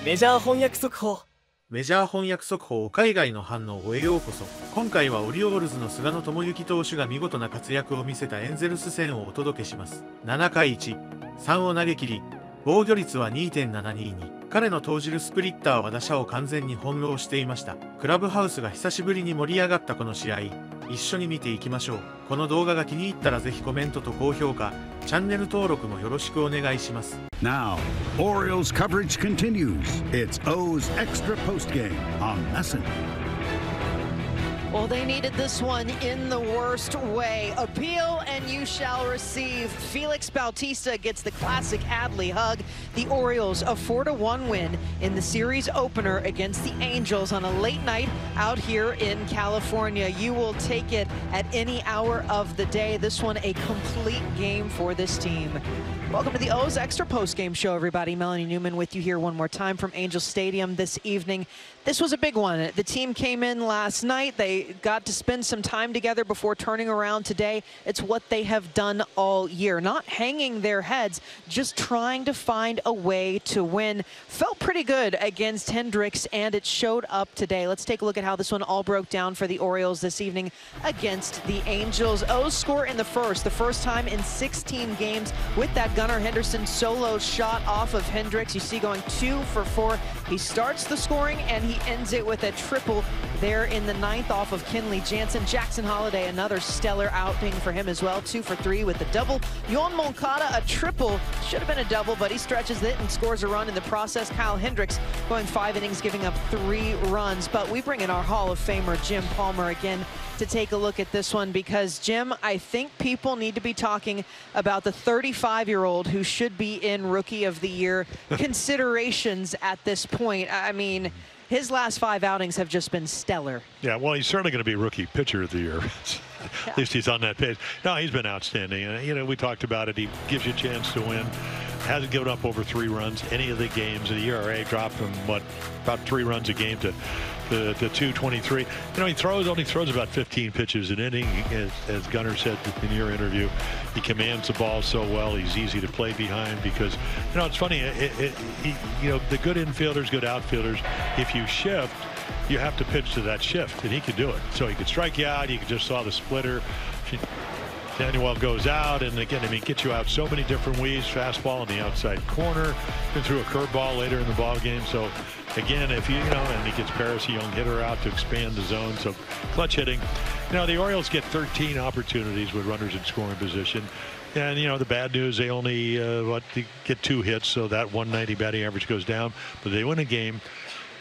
メジャー翻訳速報。メジャー翻訳速報海外の反応へようこそ。今回はオリオールズの菅野智之投手が見事な活躍を見せたエンゼルス戦をお届けします。7回1、3を投げ切り、防御率は 2.72 に、彼の投じるスプリッターは打者を完全に翻弄していました。クラブハウスが久しぶりに盛り上がったこの試合、一緒に見ていきましょう。この動画が気に入ったらぜひコメントと高評価、チャンネル登録もよろしくお願いします。Now, Orioles coverage continues. It's O's extra postgame on Messenger. Well, they needed this one in the worst way. Appeal and you shall receive. Felix Bautista gets the classic Adley hug. The Orioles a 4-1 win in the series opener against the Angels on a late night out here in California. You will take it at any hour of the day. This one a complete game for this team. Welcome to the O's Extra Postgame Show, everybody. Melanie Newman with you here one more time from Angels Stadium this evening. This was a big one. The team came in last night. They got to spend some time together before turning around today. It's what they have done all year. Not hanging their heads, just trying to find a way to win. Felt pretty good against Hendricks, and it showed up today. Let's take a look at how this one all broke down for the Orioles this evening against the Angels. O's score in the first time in 16 games with that Gunnar Henderson solo shot off of Hendricks. You see going 2 for 4. He starts the scoring, and he ends it with a triple there in the 9th off of Kenley Jansen. Jackson Holliday, another stellar outing for him as well. 2 for 3 with the double. Yoan Moncada, a triple. Should have been a double, but he stretches it and scores a run in the process. Kyle Hendricks going 5 innings, giving up 3 runs. But we bring in our Hall of Famer, Jim Palmer, again to take a look at this one, because Jim, I think people need to be talking about the 35-year-old who should be in Rookie of the Year considerations at this point. I mean, his last 5 outings have just been stellar. Yeah, well, he's certainly going to be Rookie Pitcher of the Year. At least he's on that page. No, he's been outstanding. You know, we talked about it. He gives you a chance to win. Hasn't given up over 3 runs any of the games. The ERA dropped from about 3 runs a game to 2.23. You know, he only throws about 15 pitches an inning. As Gunnar said in your interview, he commands the ball so well. He's easy to play behind because, you know, it's funny. You know, the good infielders, good outfielders, if you shift, you have to pitch to that shift, and he can do it. So he could strike you out. You just saw the splitter. Daniel goes out, and again, I mean, gets you out so many different ways. Fastball in the outside corner, and threw a curveball later in the ball game. So again, if you know, and he gets Paris, a young hitter, out to expand the zone. So clutch hitting. You know, the Orioles get 13 opportunities with runners in scoring position. And, you know, the bad news, they only they get 2 hits, so that 190 batting average goes down. But they win a game.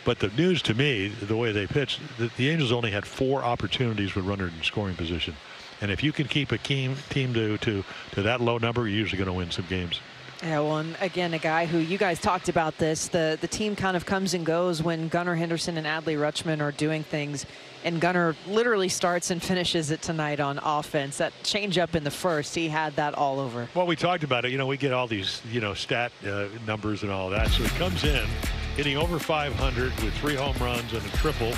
But the news to me, the way they pitched, the Angels only had 4 opportunities with runners in scoring position. And if you can keep a team to that low number, you're usually going to win some games. Yeah, well, and again, a guy who you guys talked about this, the team kind of comes and goes when Gunnar Henderson and Adley Rutschman are doing things, and Gunnar literally starts and finishes it tonight on offense. That changeup in the first, he had that all over. Well, we talked about it. You know, we get all these, you know, stat numbers and all that. So he comes in hitting over 500 with 3 home runs and a triple.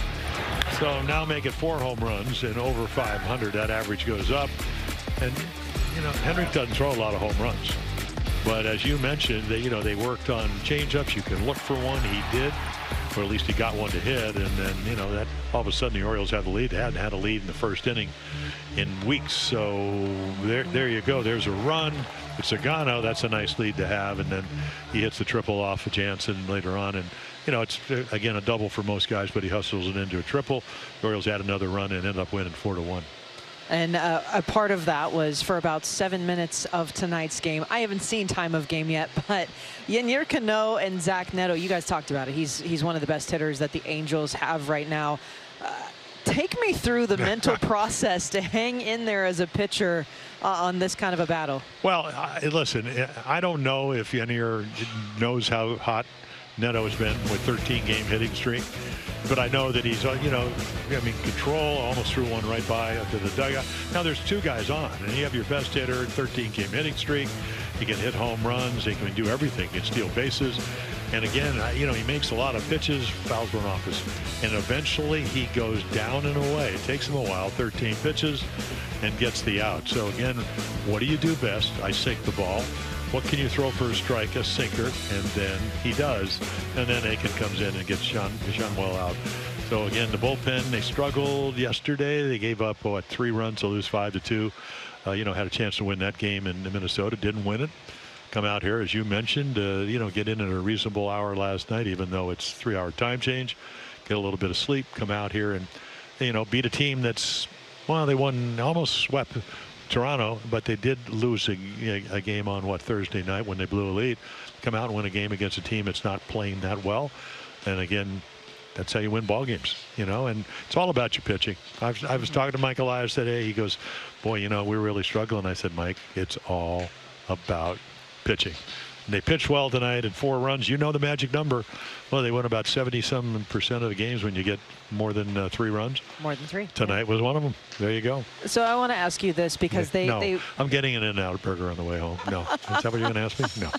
So now make it 4 home runs and over 500. That average goes up. And, you know, Hendrick doesn't throw a lot of home runs. But as you mentioned, they worked on changeups. You can look for one. He did, or at least he got one to hit. And then, you know, that all of a sudden the Orioles had the lead. They hadn't had a lead in the first inning in weeks. So there you go. There's a run. With Sagano, that's a nice lead to have. And then he hits the triple off of Jansen later on. And, you know, it's, again, a double for most guys, but he hustles it into a triple. The Orioles had another run and ended up winning 4-1. And a part of that was for about 7 minutes of tonight's game. I haven't seen time of game yet, but Yennier Cano and Zach Neto, you guys talked about it. He's one of the best hitters that the Angels have right now. Take me through the mental process to hang in there as a pitcher on this kind of a battle. Well, listen, I don't know if Yennier knows how hot Neto has been with 13-game hitting streak. But I know that he's, you know, I mean, control, almost threw one right by to the dugout. Now there's 2 guys on, and you have your best hitter, 13-game hitting streak. He can hit home runs. He can do everything. He can steal bases. And again, you know, he makes a lot of pitches, fouls one off his, and eventually he goes down and away. It takes him a while, 13 pitches, and gets the out. So again, what do you do best? I sink the ball. what can you throw for a strike, a sinker, and then he does. And then Aiken comes in and gets Sean well out. So again, the bullpen, they struggled yesterday. They gave up, 3 runs to lose 5-2. Had a chance to win that game in Minnesota, didn't win it. Come out here, as you mentioned, get in at a reasonable hour last night, even though it's 3-hour time change. Get a little bit of sleep, come out here and, beat a team that's, well, they almost swept Toronto, but they did lose a game on Thursday night when they blew a lead. Come out and win a game against a team that's not playing that well. And again, that's how you win ball games, and it's all about your pitching. I was talking to Mike Elias today. He goes, boy, we're really struggling. I said, Mike, it's all about pitching. And they pitched well tonight and 4 runs. You know the magic number. Well, they win about 70-some% of the games when you get more than 3 runs. More than 3. Tonight was one of them. There you go. So I want to ask you this because I'm getting an In-N-Out burger on the way home. No. Is that what you're going to ask me? No.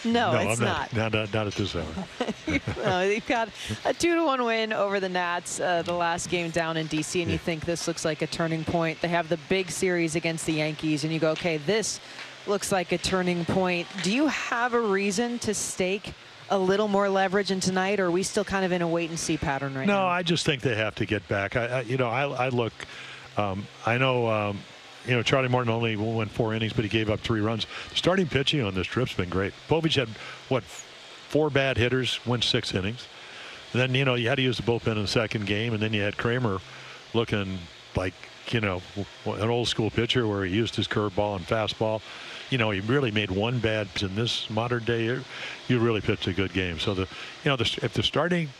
No, it's not. Not at this hour. You've got a 2-1 win over the Nats, the last game down in D.C., and you think this looks like a turning point. They have the big series against the Yankees, and you go, okay, this looks like a turning point. Do you have a reason to stake a little more leverage in tonight, or are we still kind of in a wait-and-see pattern right now? No, I just think they have to get back. I look. I know. Charlie Morton only went 4 innings, but he gave up 3 runs. The starting pitching on this trip's been great. Povich had, 4 bad hitters, went 6 innings. And then, you had to use the bullpen in the second game, and then you had Kramer looking like, an old-school pitcher where he used his curveball and fastball. He really made one bad. In this modern day, you really pitched a good game. So, if the starting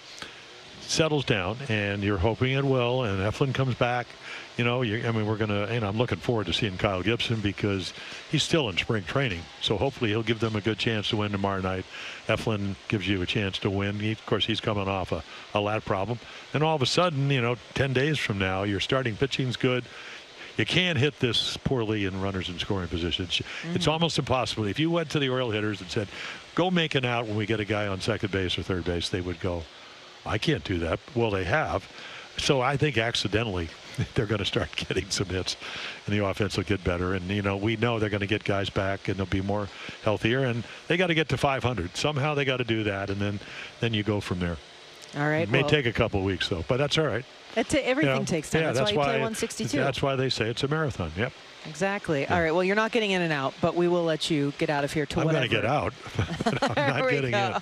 settles down, and you're hoping it will, and Eflin comes back, we're going to, I'm looking forward to seeing Kyle Gibson because he's still in spring training. So hopefully he'll give them a good chance to win tomorrow night. Eflin gives you a chance to win. Of course, he's coming off a lat problem. And all of a sudden, 10 days from now, your starting pitching's good. You can't hit this poorly in runners in scoring positions. It's almost impossible. If you went to the Oriole hitters and said, go make an out when we get a guy on second base or third base, they would go, I can't do that. Well, they have. So I think accidentally they're going to start getting some hits and the offense will get better. And, we know they're going to get guys back and they'll be more healthier. And they got to get to 500. Somehow they got to do that. And then you go from there. All right. It may take a couple of weeks, though, but that's all right. Everything takes time. Yeah, that's why you play 162. That's why they say it's a marathon. Yep. Exactly. Yeah. All right. Well, you're not getting in and out, but we will let you get out of here to I'm whatever. I'm going to get out. I'm not getting in.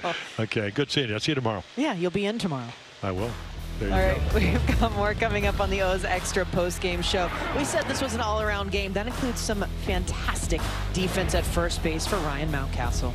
Okay. Good seeing you. I'll see you tomorrow. Yeah, you'll be in tomorrow. I will. There you all go. right. We've got more coming up on the O's Extra post-game show. We said this was an all-around game. That includes some fantastic defense at first base for Ryan Mountcastle.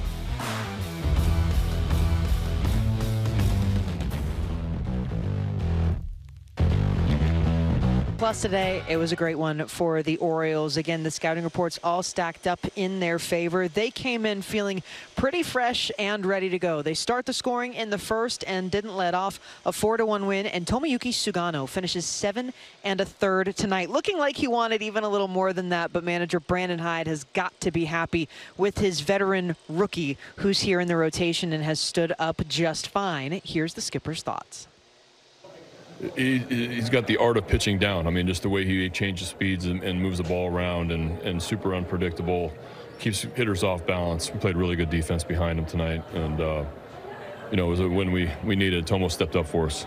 Plus today, it was a great one for the Orioles. Again, the scouting reports all stacked up in their favor. They came in feeling pretty fresh and ready to go. They start the scoring in the first and didn't let off a 4-1 win. And Tomoyuki Sugano finishes 7 1/3 tonight, looking like he wanted even a little more than that. But manager Brandon Hyde has got to be happy with his veteran rookie, who's here in the rotation and has stood up just fine. Here's the skipper's thoughts. He's got the art of pitching down. I mean, just the way he changes speeds and moves the ball around and super unpredictable, keeps hitters off balance. We played really good defense behind him tonight, and it was a win we needed. Tomo stepped up for us.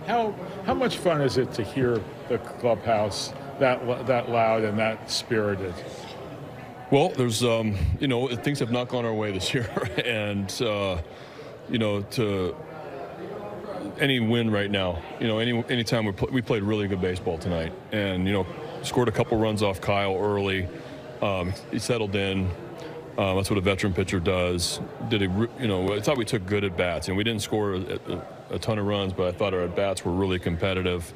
How much fun is it to hear the clubhouse that loud and that spirited? Well, there's things have not gone our way this year, and to any win right now, anytime we played really good baseball tonight, and scored a couple runs off Kyle early. He settled in. That's what a veteran pitcher does. I thought we took good at bats, and we didn't score a ton of runs, but I thought our at bats were really competitive.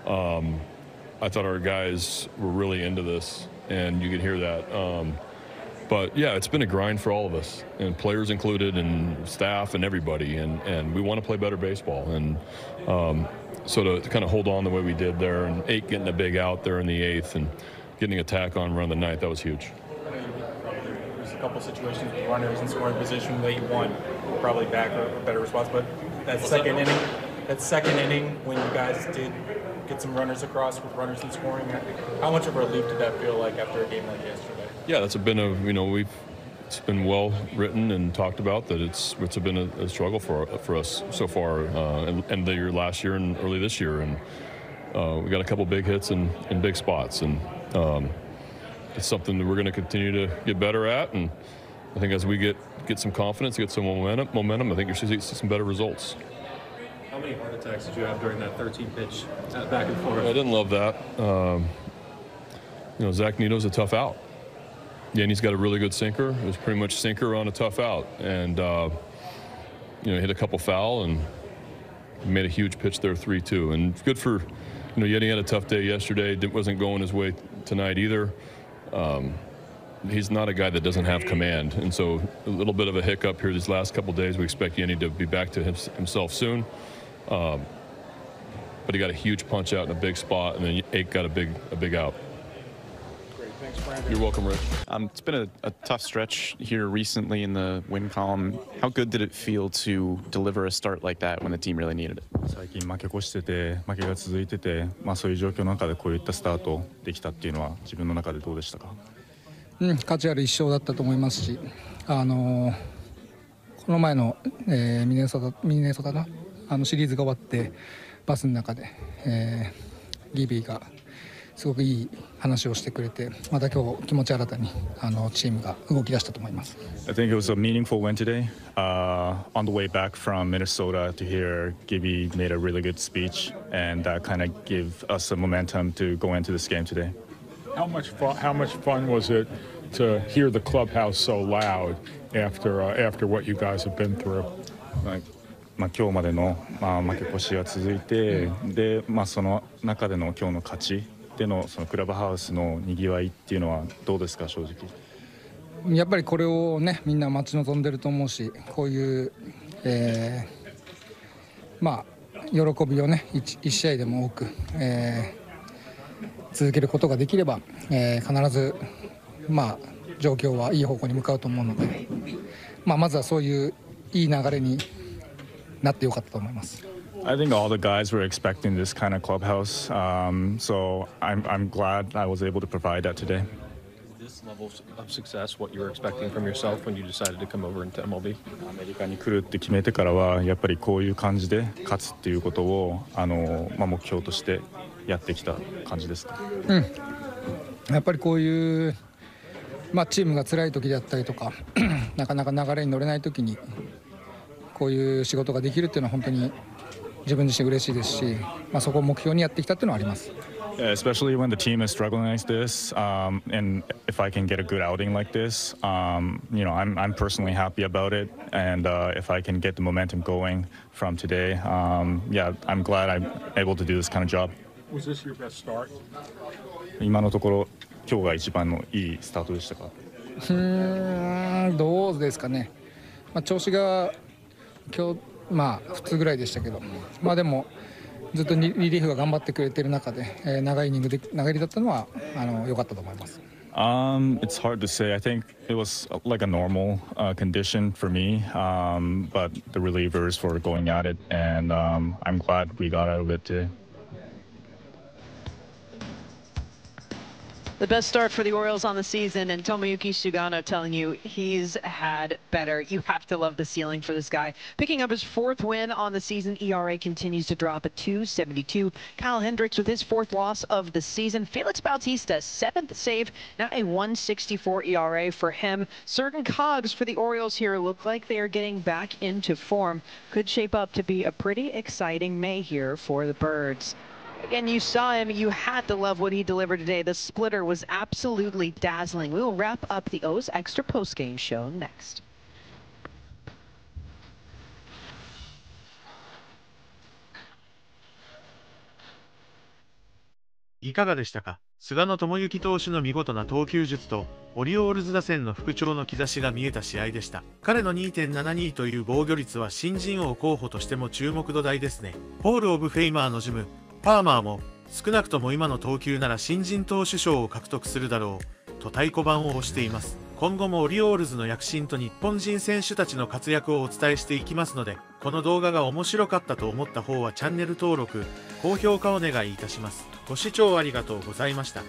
I thought our guys were really into this, and you could hear that. But yeah, it's been a grind for all of us, and players included, and staff, and everybody. And we want to play better baseball. And so to kind of hold on the way we did there, and getting a big out there in the 8th, and getting a tack on run the 9th, that was huge. There's a couple situations with runners in scoring position late one, probably back or a better response. But that second inning, when you guys did get some runners across with runners in scoring, how much of a relief did that feel like after a game like yesterday? Yeah, that's been it's been well written and talked about that it's been a struggle for us so far, and the year last year and early this year, and we got a couple big hits in big spots, and it's something that we're going to continue to get better at, and I think as we get some confidence, get some momentum, I think you're going to see some better results. How many heart attacks did you have during that 13-pitch back and forth? I didn't love that. Zach Nito's a tough out. Yanni's got a really good sinker. It was pretty much sinker on a tough out, and hit a couple foul and made a huge pitch there, 3-2. And good for, Yanni had a tough day yesterday. Wasn't going his way tonight either. He's not a guy that doesn't have command, and so a little bit of a hiccup here these last couple days. We expect Yanni to be back to himself soon. But he got a huge punch out in a big spot, and then Ake got a big out. You're welcome, Rich. It's been a tough stretch here recently in the win column. How good did it feel to deliver a start like that when the team really needed it? 最近負け越してて負けが続いてて、そういう状況の中でこういったスタートできたっていうのは自分の中でどうでしたか？価値ある一勝だったと思いますし、この前の、ミネソタなシリーズが終わってバスの中で、ギビーがすごくいい話をしてくれて、また今日気持ち新たにチームが動き出したと思います。I think it was a meaningful win today. On the way back from Minnesota to here, Gibby made a really good speech, and that kind of gave us some momentum to go into this game today. How much fun was it to hear the clubhouse so loud after what you guys have been through? 今日までの、負け越しが続いて、で、その中での今日の勝ちでのそのクラブハウスのにぎわいっていうのはどうですか、正直。やっぱりこれをね、みんな待ち望んでると思うし、こういう、喜びをね、一試合でも多く、続けることができれば、必ず状況はいい方向に向かうと思うので、まずはそういういい流れになってよかったと思います。I think all the guys were expecting this kind of clubhouse, so I'm glad I was able to provide that today. Is this level of success what you were expecting from yourself when you decided to come over into MLB? アメリカに来るって決めてからはやっぱりこういう感じで勝つっていうことを目標としてやってきた感じですか？やっぱりこういうチームが辛い時であったりとかなかなか流れに乗れない時にこういう仕事ができるっていうのは本当に自分自身嬉しいですし、そこを目標にやってきたっていうのはあります。Especially when the team is struggling like this, and if I can get a good outing like this, I'm personally happy about it, and if I can get the momentum going from today, I'm glad I'm able to do this kind of job. Was this your best start? 今のところ今日が一番のいいスタートでしたか？どうですかね。調子が今日普通ぐらいでしたけど、でもずっとリリーフが頑張ってくれてる中で、長いイニングで投げりだったのは良かったと思います。It's hard to say. I think it was like a normal condition for me, but the relievers were going at it, and I'm glad we got out of it today. The best start for the Orioles on the season, and Tomoyuki Sugano telling you he's had better. You have to love the ceiling for this guy. Picking up his 4th win on the season, ERA continues to drop at 2.72. Kyle Hendricks with his 4th loss of the season. Felix Bautista, 7th save, now a 1.64 ERA for him. Certain cogs for the Orioles here look like they are getting back into form. Could shape up to be a pretty exciting May here for the Birds. Again, you saw him. You had to love what he delivered today. The splitter was absolutely dazzling. We will wrap up the O's Extra postgame show next. いかがでしたか？菅野智之投手の見事な投球術とオリオールズ打線の復調の兆しが見えた試合でした。彼の 2.72 という防御率は新人王候補としても注目度大ですね。ホール・オブ・フェイマーのジムパーマーも少なくとも今の投球なら新人投手賞を獲得するだろうと太鼓判を押しています。今後もオリオールズの躍進と日本人選手たちの活躍をお伝えしていきますので、この動画が面白かったと思った方はチャンネル登録、高評価お願いいたします。ご視聴ありがとうございました。